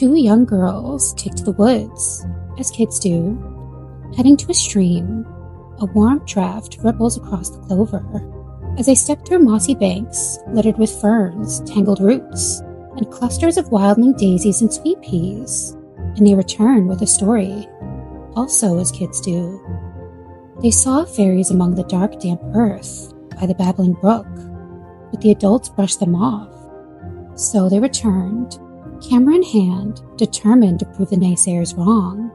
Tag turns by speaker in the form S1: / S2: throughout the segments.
S1: Two young girls take to the woods, as kids do. Heading to a stream, a warm draft ripples across the clover. As they step through mossy banks littered with ferns, tangled roots, and clusters of wildling daisies and sweet peas, and they return with a story, also as kids do. They saw fairies among the dark, damp earth by the babbling brook, but the adults brushed them off. So they returned, camera in hand, determined to prove the naysayers wrong.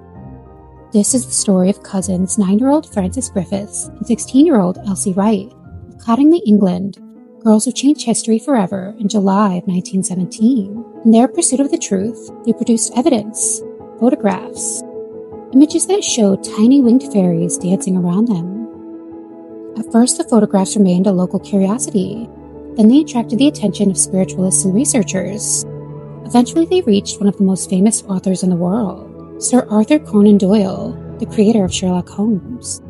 S1: This is the story of cousins 9-year-old Frances Griffiths and 16-year-old Elsie Wright of Cottingley, England, girls who changed history forever in July of 1917. In their pursuit of the truth, they produced evidence, photographs, images that showed tiny winged fairies dancing around them. At first, the photographs remained a local curiosity. Then they attracted the attention of spiritualists and researchers. Eventually, they reached one of the most famous authors in the world, Sir Arthur Conan Doyle, the creator of Sherlock Holmes.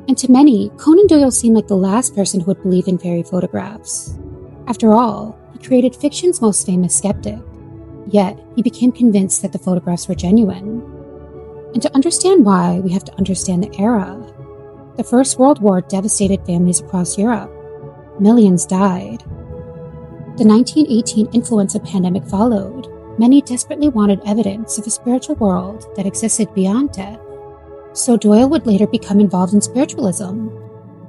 S1: And to many, Conan Doyle seemed like the last person who would believe in fairy photographs. After all, he created fiction's most famous skeptic. Yet, he became convinced that the photographs were genuine. And to understand why, we have to understand the era. The First World War devastated families across Europe. Millions died. The 1918 influenza pandemic followed. Many desperately wanted evidence of a spiritual world that existed beyond death. So Doyle would later become involved in spiritualism,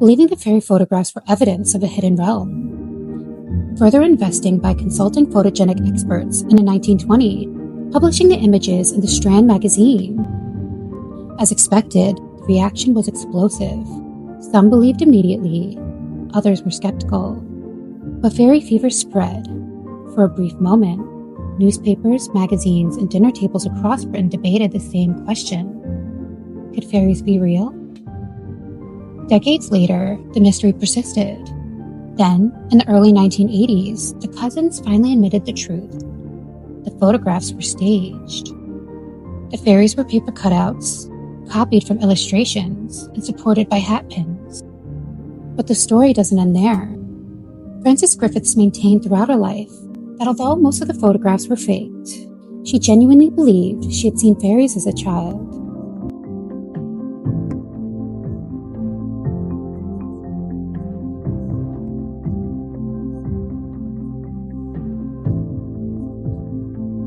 S1: believing the fairy photographs were evidence of a hidden realm. Further investing by consulting photogenic experts in 1920, publishing the images in the Strand magazine. As expected, the reaction was explosive. Some believed immediately, others were skeptical. But fairy fever spread. For a brief moment, newspapers, magazines, and dinner tables across Britain debated the same question. Could fairies be real? Decades later, the mystery persisted. Then, in the early 1980s, the cousins finally admitted the truth. The photographs were staged. The fairies were paper cutouts, copied from illustrations, and supported by hat pins. But the story doesn't end there. Frances Griffiths maintained throughout her life that although most of the photographs were faked, she genuinely believed she had seen fairies as a child.